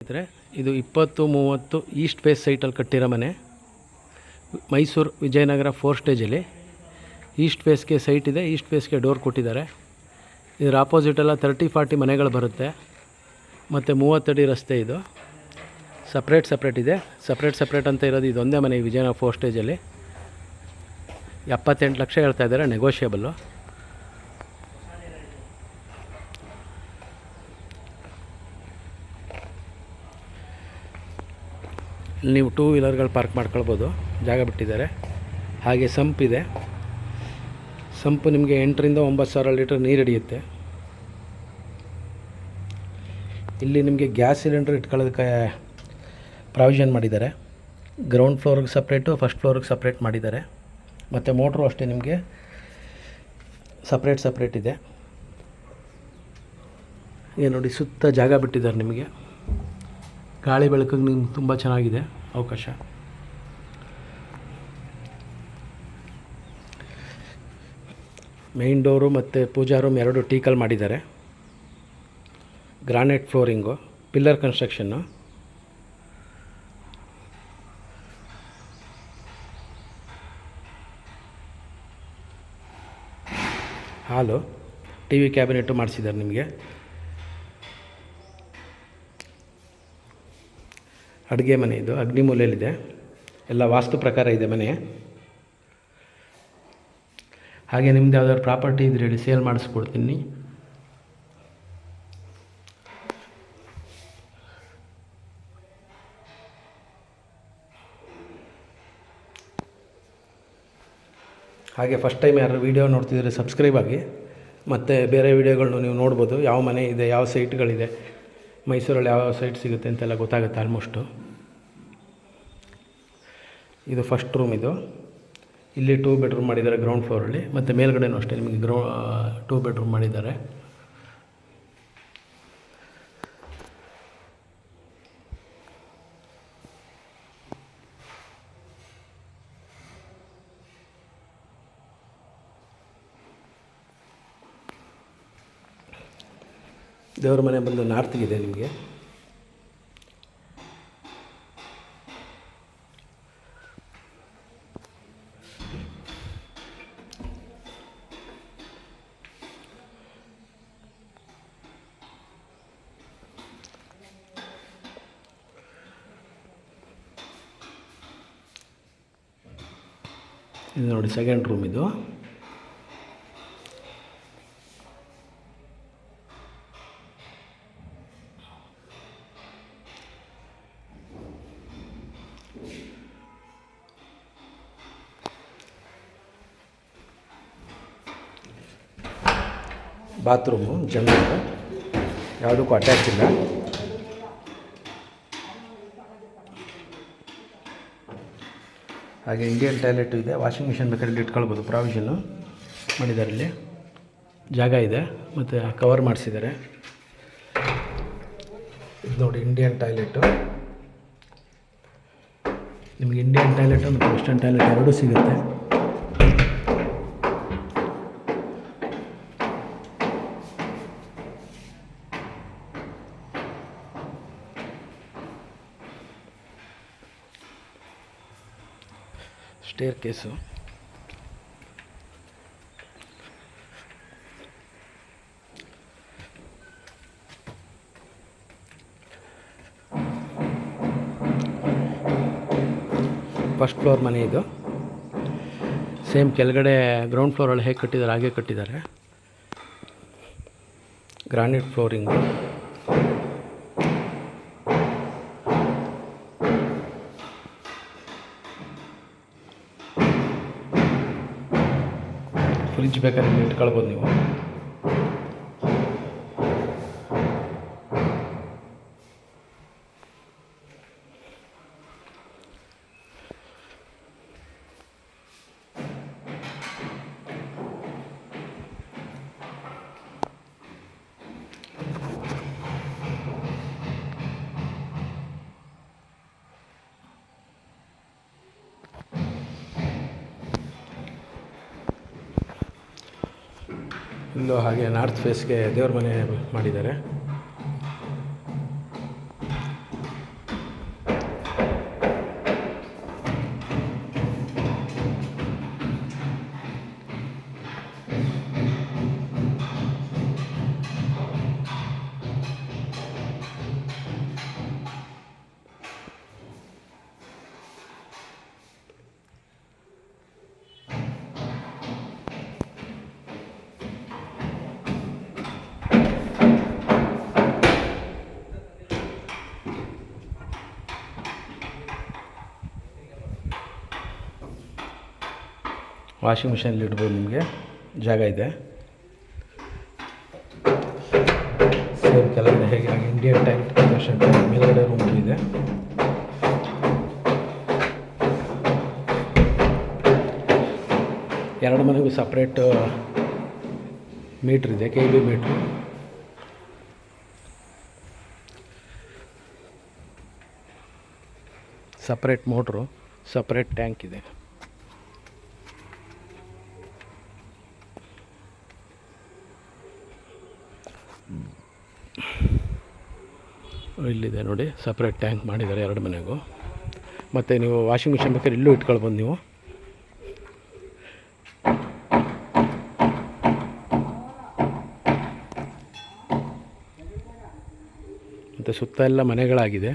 ಸ್ನೇಹಿತರೆ, ಇದು 20-30 East face ಸೈಟಲ್ಲಿ ಕಟ್ಟಿರೋ ಮನೆ. ಮೈಸೂರು ವಿಜಯನಗರ 4 ಸ್ಟೇಜಲ್ಲಿ ಈಸ್ಟ್ ಫೇಸ್ಗೆ ಸೈಟ್ ಇದೆ. ಈಸ್ಟ್ ಫೇಸ್ಗೆ ಡೋರ್ ಕೊಟ್ಟಿದ್ದಾರೆ. ಇದರ ಆಪೋಸಿಟೆಲ್ಲ 30-40 ಮನೆಗಳು ಬರುತ್ತೆ ಮತ್ತು 30 ಅಡಿ ರಸ್ತೆ. ಇದು ಸಪ್ರೇಟ್ ಇದೆ. ಸಪ್ರೇಟ್ ಅಂತ ಇರೋದು ಇದೊಂದೇ ಮನೆ ವಿಜಯನಗರ 4 ಸ್ಟೇಜಲ್ಲಿ. 78 ಲಕ್ಷ ಹೇಳ್ತಾ ಇದ್ದಾರೆ, ನೆಗೋಷಿಯಬಲ್ಲು. ಇಲ್ಲಿ ನೀವು 2 ವೀಲರ್ಗಳು ಪಾರ್ಕ್ ಮಾಡ್ಕೊಳ್ಬೋದು, ಜಾಗ ಬಿಟ್ಟಿದ್ದಾರೆ. ಹಾಗೆ ಸಂಪ್ ಇದೆ. ಸಂಪು ನಿಮಗೆ 8ರಿಂದ 9,000 ಲೀಟರ್ ನೀರು ಹಿಡಿಯುತ್ತೆ. ಇಲ್ಲಿ ನಿಮಗೆ ಗ್ಯಾಸ್ ಸಿಲಿಂಡರ್ ಇಟ್ಕೊಳ್ಳೋದಕ್ಕೆ ಪ್ರಾವಿಷನ್ ಮಾಡಿದ್ದಾರೆ. ಗ್ರೌಂಡ್ ಫ್ಲೋರ್ಗೆ ಸಪ್ರೇಟು, ಫಸ್ಟ್ ಫ್ಲೋರ್ಗೆ ಸಪ್ರೇಟ್ ಮಾಡಿದ್ದಾರೆ. ಮತ್ತು ಮೋಟ್ರು ಅಷ್ಟೇ ನಿಮಗೆ ಸಪ್ರೇಟ್ ಇದೆ. ಏನು ನೋಡಿ, ಸುತ್ತ ಜಾಗ ಬಿಟ್ಟಿದ್ದಾರೆ ನಿಮಗೆ. ಗಾಳಿ ಬೆಳಕಿಗೆ ನಿಮ್ಗೆ ತುಂಬ ಚೆನ್ನಾಗಿದೆ ಅವಕಾಶ. ಮೇಯ್ನ್ ಡೋರು ಮತ್ತು ಪೂಜಾ ರೂಮ್ 2 ಟೀಕಲ್ ಮಾಡಿದ್ದಾರೆ. Granite flooring, pillar construction. ಹಾಲು, TV ಕ್ಯಾಬಿನೆಟ್ಟು ಮಾಡಿಸಿದ್ದಾರೆ ನಿಮಗೆ. ಅಡುಗೆ ಮನೆ ಇದು, ಅಗ್ನಿ ಮೂಲೆಯಲ್ಲಿದೆ. ಎಲ್ಲ ವಾಸ್ತು ಪ್ರಕಾರ ಇದೆ ಮನೆ. ಹಾಗೆ ನಿಮ್ದು ಯಾವ್ದಾದ್ರು ಪ್ರಾಪರ್ಟಿ ಇದ್ರೆ ಹೇಳಿ, ಸೇಲ್ ಮಾಡಿಸ್ಕೊಡ್ತೀನಿ. ಹಾಗೆ ಫಸ್ಟ್ ಟೈಮ್ ಯಾರು ವೀಡಿಯೋ ನೋಡ್ತಿದ್ರೆ ಸಬ್ಸ್ಕ್ರೈಬ್ ಆಗಿ. ಮತ್ತು ಬೇರೆ ವೀಡಿಯೋಗಳನ್ನ ನೀವು ನೋಡ್ಬೋದು. ಯಾವ ಮನೆ ಇದೆ, ಯಾವ ಸೈಟ್ಗಳಿದೆ, ಮೈಸೂರಲ್ಲಿ ಯಾವ ಸೈಟ್ ಸಿಗುತ್ತೆ ಅಂತೆಲ್ಲ ಗೊತ್ತಾಗುತ್ತೆ ಆಲ್ಮೋಸ್ಟು. ಇದು ಫಸ್ಟ್ ರೂಮ್. ಇದು ಇಲ್ಲಿ 2 ಬೆಡ್ರೂಮ್ ಮಾಡಿದ್ದಾರೆ ಗ್ರೌಂಡ್ ಫ್ಲೋರಲ್ಲಿ. ಮತ್ತು ಮೇಲ್ಗಡೆನೂ ಅಷ್ಟೇ ನಿಮಗೆ 2 ಬೆಡ್ರೂಮ್ ಮಾಡಿದ್ದಾರೆ. ದೇವ್ರ ಮನೆ ಬಂದು ನಾರ್ತಿಗಿದೆ ನಿಮಗೆ. ಇದು ನೋಡಿ ಸೆಕೆಂಡ್ ರೂಮ್. ಇದು ಬಾತ್ರೂಮು ಜನರಲ್, ಯಾವುದಕ್ಕೂ ಅಟ್ಯಾಚ್ ಇಲ್ಲ. ಹಾಗೆ ಇಂಡಿಯನ್ ಟಾಯ್ಲೆಟು ಇದೆ. ವಾಷಿಂಗ್ ಮಿಷಿನ್ ಬೇಕಾದ್ರೆ ಇಲ್ಲಿ ಇಟ್ಕೊಳ್ಬೋದು, ಪ್ರಾವಿಷನ್ನು ಮಾಡಿದ್ದಾರೆ. ಇಲ್ಲಿ ಜಾಗ ಇದೆ ಮತ್ತು ಕವರ್ ಮಾಡಿಸಿದ್ದಾರೆ. ಇದು ನೋಡಿ ಇಂಡಿಯನ್ ಟಾಯ್ಲೆಟು. ನಿಮಗೆ ಇಂಡಿಯನ್ ಟಾಯ್ಲೆಟು ಮತ್ತು ವೆಸ್ಟರ್ನ್ ಟಾಯ್ಲೆಟ್ ಎರಡೂ ಸಿಗುತ್ತೆ. ಸ್ಟೇರ್ ಕೇಸು, ಫಸ್ಟ್ ಫ್ಲೋರ್ ಮನೆ ಇದು. ಸೇಮ್ ಕೆಳಗಡೆ ಗ್ರೌಂಡ್ ಫ್ಲೋರಲ್ಲಿ ಹೇಗೆ ಕಟ್ಟಿದ್ದಾರೆ ಹಾಗೆ ಕಟ್ಟಿದ್ದಾರೆ. Granite flooring. ಫ್ರಿಜ್ ಬೇಕಾದ್ರೆ ಇಲ್ಲಿ ಇಟ್ಕೊಳ್ಬೋದು ನೀವು. ಇಲ್ಲೂ ಹಾಗೆ ನಾರ್ತ್ ಫೇಸ್ಗೆ ದೇವ್ರ ಮನೆ ಮಾಡಿದ್ದಾರೆ. ವಾಷಿಂಗ್ ಮಿಷನಲ್ಲಿ ಇಡ್ಬೋದು, ನಿಮಗೆ ಜಾಗ ಇದೆ. ಸೇಮ್ ಕೆಳಗಡೆ ಹೇಗೆ ಇಂಡಿಯನ್ ಟ್ಯಾಂಕ್ ಕನ್ವರ್ಷನ್ ಟ್ಯಾಂಕ್ ಮೇಲ್ಗಡೆ ರೂಮ್ ಇದೆ. ಎರಡು ಮನೆಗೂ ಸಪ್ರೇಟ್ ಮೀಟ್ರ್ ಇದೆ, KB meter. Separate motor, separate tank ಇದೆ. ಇಲ್ಲಿದೆ ನೋಡಿ, ಸಪ್ರೇಟ್ ಟ್ಯಾಂಕ್ ಮಾಡಿದ್ದಾರೆ ಎರಡು ಮನೆಗೂ. ಮತ್ತು ನೀವು ವಾಷಿಂಗ್ ಮಿಷಿನ್ ಬೇಕಾದ್ರೆ ಇಲ್ಲೂ ಇಟ್ಕೊಳ್ಬೋದು ನೀವು. ಮತ್ತು ಸುತ್ತ ಎಲ್ಲ ಮನೆಗಳಾಗಿದೆ.